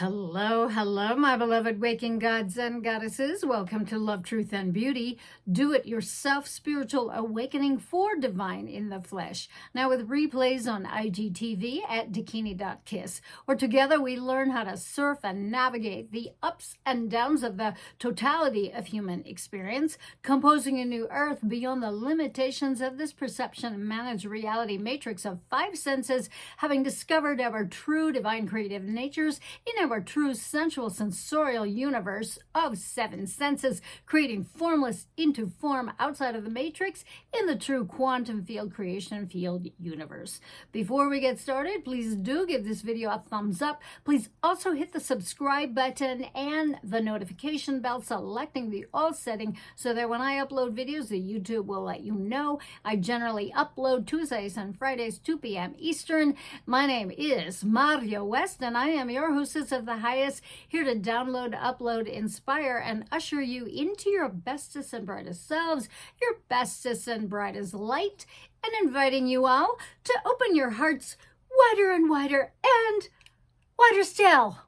Hello, hello, my beloved waking gods and goddesses. Welcome to Love, Truth, and Beauty. Do it yourself spiritual awakening for divine in the flesh. Now with replays on IGTV at Dakini.kiss, where together we learn how to surf and navigate the ups and downs of the totality of human experience, composing a new earth beyond the limitations of this perception managed reality matrix of five senses, having discovered our true divine creative natures in our true sensual sensorial universe of seven senses, creating formless into form outside of the matrix in the true quantum field creation field universe. Before we get started, please do give this video a thumbs up. Please also hit the subscribe button and the notification bell, selecting the all setting so that when I upload videos, the YouTube will let you know. I generally upload Tuesdays and Fridays, 2 p.m. Eastern. My name is Mario West, and I am your hostess of the highest, here to download, upload, inspire, and usher you into your bestest and brightest selves, your bestest and brightest light, and inviting you all to open your hearts wider and wider and wider still.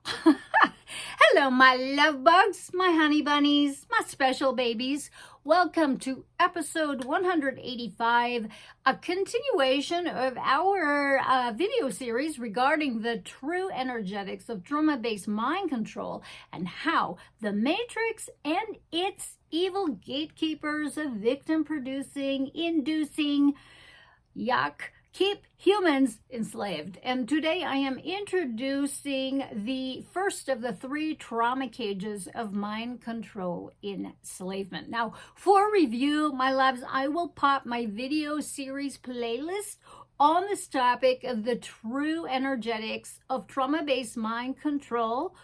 Hello, my love bugs, my honey bunnies, my special babies. Welcome to episode 185, a continuation of our video series regarding the true energetics of trauma-based mind control and how the Matrix and its evil gatekeepers of victim-producing-inducing keep humans enslaved. And today I am introducing the first of the three trauma cages of mind control enslavement. Now, for review, my loves, I will pop my video series playlist on this topic of the true energetics of trauma-based mind control,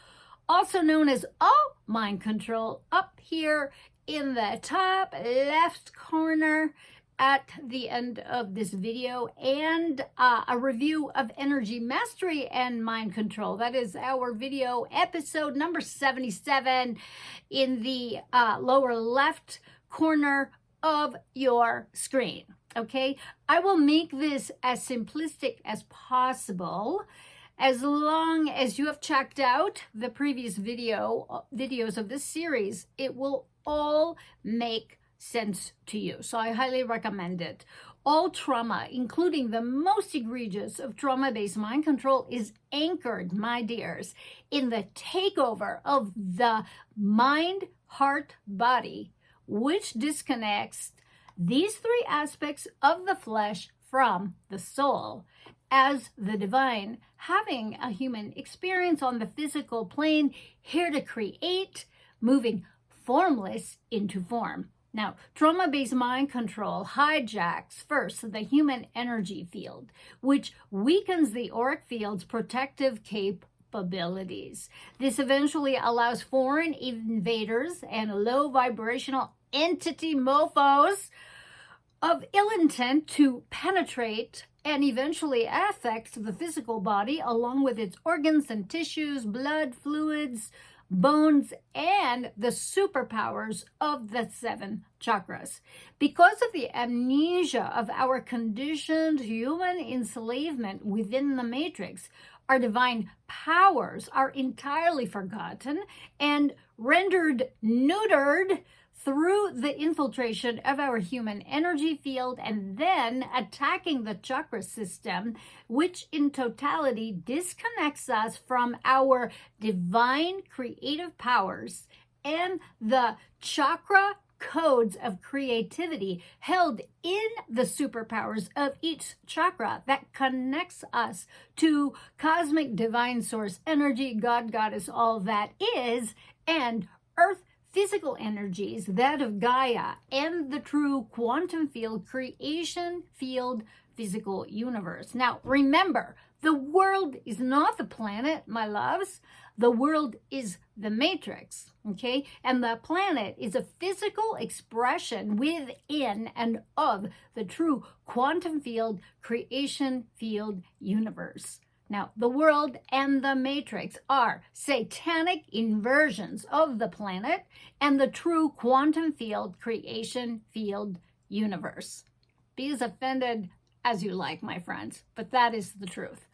also known as all mind control, up here in the top left corner at the end of this video, and a review of energy mastery and mind control. That is our video episode number 77 in the lower left corner of your screen. Okay, I will make this as simplistic as possible. As long as you have checked out the previous videos of this series, it will all make sense to you. So I highly recommend it. All trauma, including the most egregious of trauma-based mind control, is anchored, my dears, in the takeover of the mind, heart, body, which disconnects these three aspects of the flesh from the soul, as the divine having a human experience on the physical plane, here to create, moving formless into form. Now, trauma-based mind control hijacks first the human energy field, which weakens the auric field's protective capabilities. This eventually allows foreign invaders and low vibrational entity mofos of ill intent to penetrate and eventually affect the physical body along with its organs and tissues, blood, fluids, bones, and the superpowers of the seven chakras. Because of the amnesia of our conditioned human enslavement within the matrix, our divine powers are entirely forgotten and rendered neutered through the infiltration of our human energy field and then attacking the chakra system, which in totality disconnects us from our divine creative powers and the chakra codes of creativity held in the superpowers of each chakra that connects us to cosmic divine source energy, God, Goddess, all that is, and earth physical energies, that of Gaia, and the true quantum field creation field physical universe. Now, remember, the world is not the planet, my loves. The world is the matrix, okay? And the planet is a physical expression within and of the true quantum field creation field universe. Now, the world and the matrix are satanic inversions of the planet and the true quantum field creation field universe. Be as offended as you like, my friends, but that is the truth.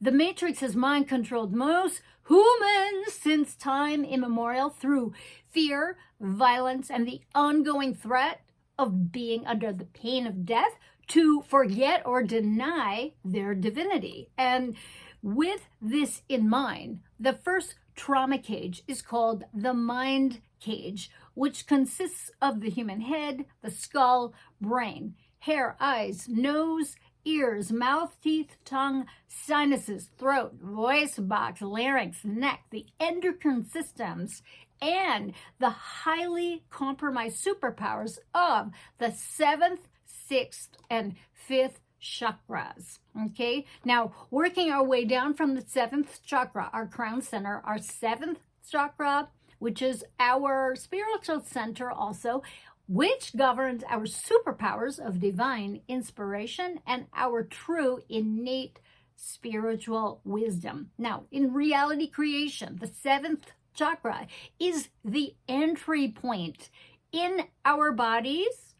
The Matrix has mind-controlled most humans since time immemorial through fear, violence, and the ongoing threat of being under the pain of death to forget or deny their divinity. And with this in mind, the first trauma cage is called the mind cage, which consists of the human head, the skull, brain, hair, eyes, nose, ears, mouth, teeth, tongue, sinuses, throat, voice box, larynx, neck, the endocrine systems, and the highly compromised superpowers of the seventh, sixth, and fifth chakras. Okay, now working our way down from the seventh chakra, our crown center, our seventh chakra, which is our spiritual center also, which governs our superpowers of divine inspiration and our true innate spiritual wisdom. Now, in reality creation, the seventh chakra is the entry point in our bodies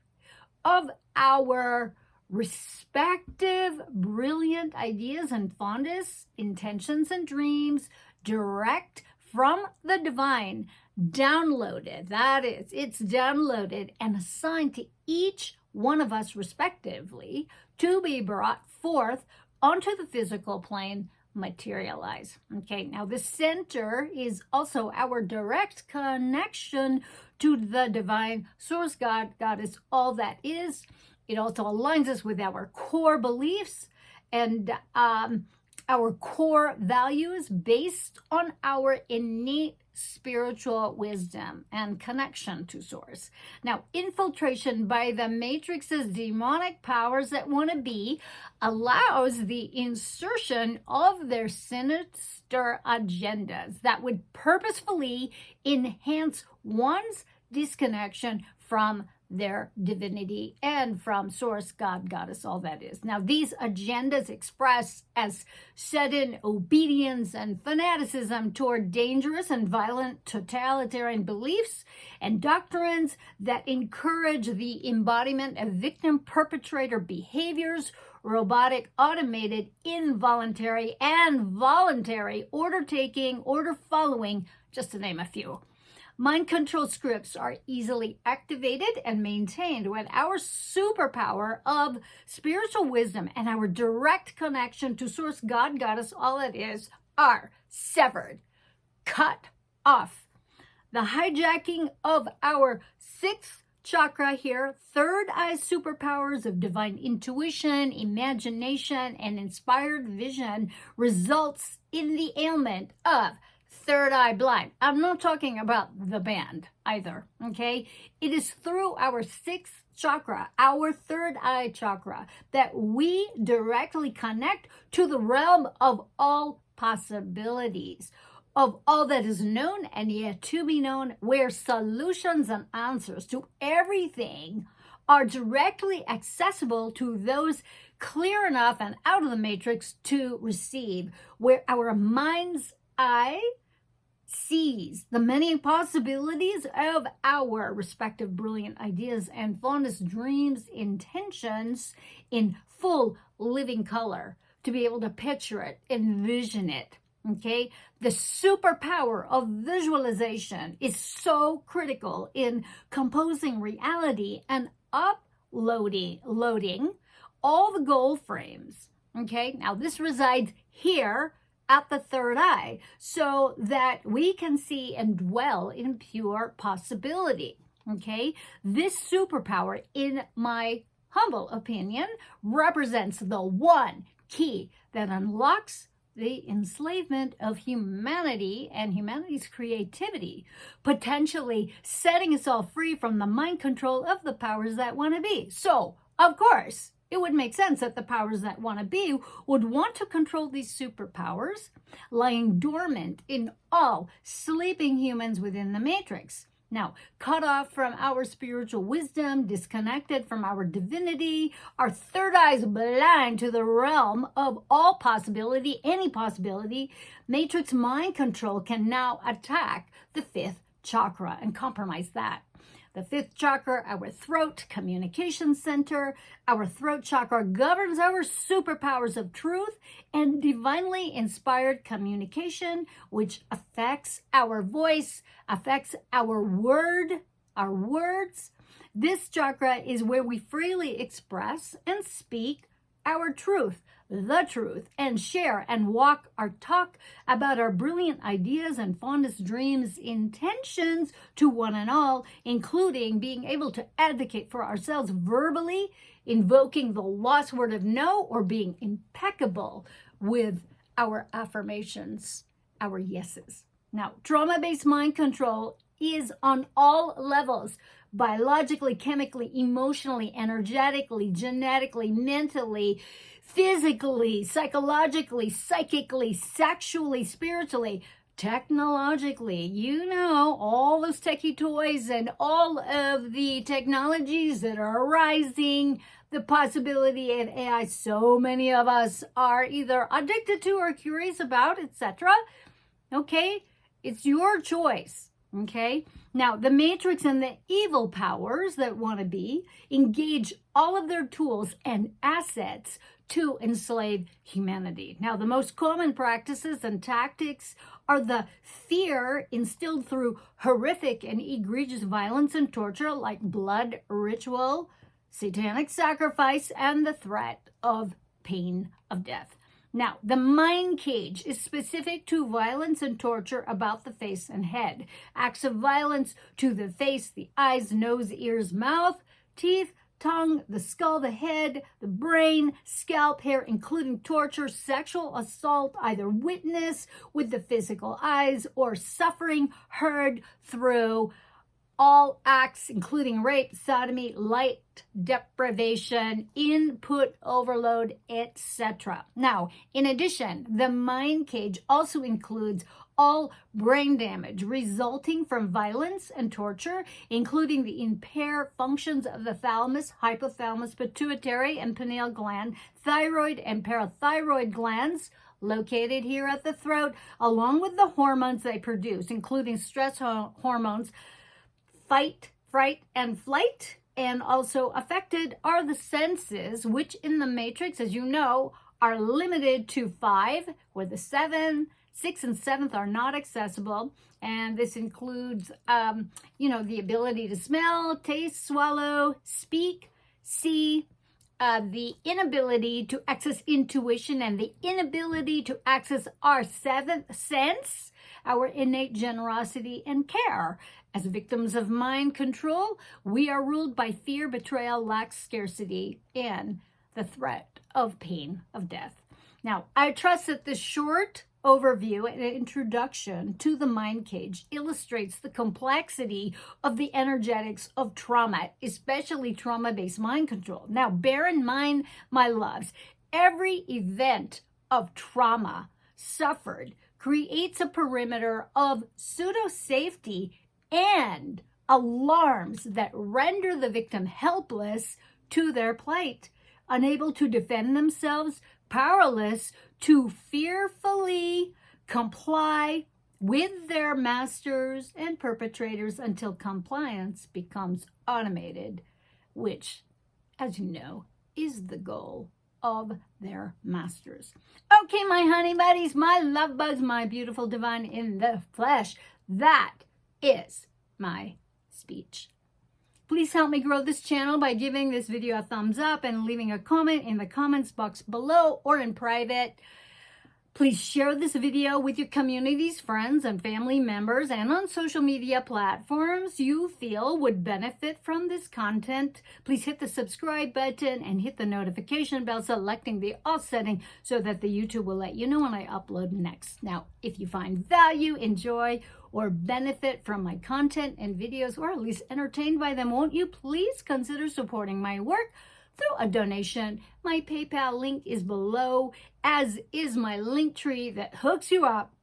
of our respective brilliant ideas and fondest intentions and dreams, direct from the divine, downloaded. That is, it's downloaded and assigned to each one of us respectively to be brought forth onto the physical plane, materialize. Okay, now the center is also our direct connection to the divine source, God, Goddess, all that is. It also aligns us with our core beliefs and our core values based on our innate spiritual wisdom and connection to source. Now, infiltration by the Matrix's demonic powers that want to be allows the insertion of their sinister agendas that would purposefully enhance one's disconnection from their divinity and from source, God, Goddess, all that is. Now, these agendas express as sudden obedience and fanaticism toward dangerous and violent totalitarian beliefs and doctrines that encourage the embodiment of victim-perpetrator behaviors, robotic, automated, involuntary, and voluntary order-taking, order-following, just to name a few. Mind control scripts are easily activated and maintained when our superpower of spiritual wisdom and our direct connection to source, God, Goddess, all it is, are severed, cut off. The hijacking of our sixth chakra here, third eye superpowers of divine intuition, imagination, and inspired vision results in the ailment of third eye blind. I'm not talking about the band either, okay? It is through our sixth chakra, our third eye chakra, that we directly connect to the realm of all possibilities, of all that is known and yet to be known, where solutions and answers to everything are directly accessible to those clear enough and out of the matrix to receive, where our mind's eye sees the many possibilities of our respective brilliant ideas and fondest dreams, intentions in full living color, to be able to picture it, envision it. Okay, the superpower of visualization is so critical in composing reality and loading all the goal frames. Okay, now this resides here at the third eye, so that we can see and dwell in pure possibility. Okay, this superpower, in my humble opinion, represents the one key that unlocks the enslavement of humanity and humanity's creativity, potentially setting us all free from the mind control of the powers that want to be. So, of course, it would make sense that the powers that want to be would want to control these superpowers lying dormant in all sleeping humans within the matrix. Now, cut off from our spiritual wisdom, disconnected from our divinity, our third eyes blind to the realm of all possibility, any possibility, matrix mind control can now attack the fifth chakra and compromise that. The fifth chakra, our throat communication center. Our throat chakra governs our superpowers of truth and divinely inspired communication, which affects our voice, affects our words. This chakra is where we freely express and speak our truth, the truth, and share and walk our talk about our brilliant ideas and fondest dreams, intentions to one and all, including being able to advocate for ourselves verbally, invoking the lost word of no, or being impeccable with our affirmations, our yeses. Now, trauma-based mind control is on all levels: biologically, chemically, emotionally, energetically, genetically, mentally, physically, psychologically, psychically, sexually, spiritually, technologically. You know, all those techie toys and all of the technologies that are arising, the possibility of AI. So many of us are either addicted to or curious about, etc. Okay, it's your choice. Okay, now the matrix and the evil powers that want to be engage all of their tools and assets to enslave humanity. Now, the most common practices and tactics are the fear instilled through horrific and egregious violence and torture, like blood ritual, satanic sacrifice, and the threat of pain of death. Now, the mind cage is specific to violence and torture about the face and head. Acts of violence to the face, the eyes, nose, ears, mouth, teeth, tongue, the skull, the head, the brain, scalp, hair, including torture, sexual assault, either witness with the physical eyes or suffering heard through all acts, including rape, sodomy, light deprivation, input overload, etc. Now, in addition, the mind cage also includes all brain damage resulting from violence and torture, including the impaired functions of the thalamus, hypothalamus, pituitary and pineal gland, thyroid and parathyroid glands, located here at the throat, along with the hormones they produce, including stress hormones, fight, fright, and flight. And also affected are the senses, which in the matrix, as you know, are limited to 5, where the 6 and 7th are not accessible. And this includes, the ability to smell, taste, swallow, speak, see, the inability to access intuition, and the inability to access our 7th sense, our innate generosity and care. As victims of mind control, we are ruled by fear, betrayal, lack, scarcity, and the threat of pain of death. Now, I trust that this short overview and introduction to the mind cage illustrates the complexity of the energetics of trauma, especially trauma-based mind control. Now, bear in mind, my loves, every event of trauma suffered creates a perimeter of pseudo-safety and alarms that render the victim helpless to their plight, unable to defend themselves, powerless to fearfully comply with their masters and perpetrators until compliance becomes automated, which, as you know, is the goal of their masters. Okay, my honey buddies, my love bugs, my beautiful divine in the flesh, that is my speech. Please help me grow this channel by giving this video a thumbs up and leaving a comment in the comments box below or in private. Please share this video with your communities, friends, and family members, and on social media platforms you feel would benefit from this content. Please hit the subscribe button and hit the notification bell, selecting the all setting so that the YouTube will let you know when I upload next. Now, if you find value, enjoy, or benefit from my content and videos, or at least entertained by them, won't you please consider supporting my work through a donation? My PayPal link is below, as is my link tree that hooks you up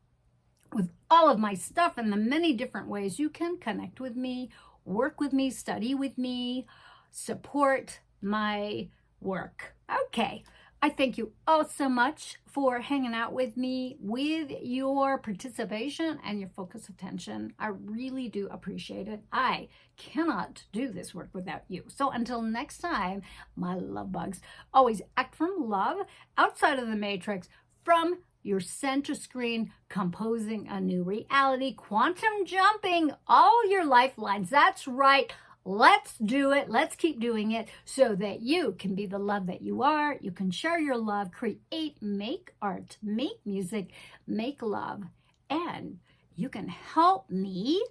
with all of my stuff and the many different ways you can connect with me, work with me, study with me, support my work. Okay, I thank you all so much for hanging out with me, with your participation and your focused attention. I really do appreciate it. I cannot do this work without you. So until next time, my love bugs, always act from love, outside of the matrix, from your center screen, composing a new reality, quantum jumping all your lifelines. That's right. Let's do it. Let's keep doing it so that you can be the love that you are. You can share your love, create, make art, make music, make love, and you can help me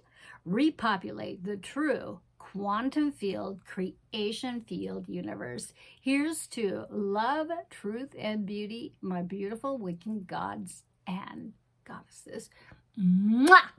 repopulate the true quantum field, creation field universe. Here's to love, truth, and beauty, my beautiful Wiccan gods and goddesses. Mwah!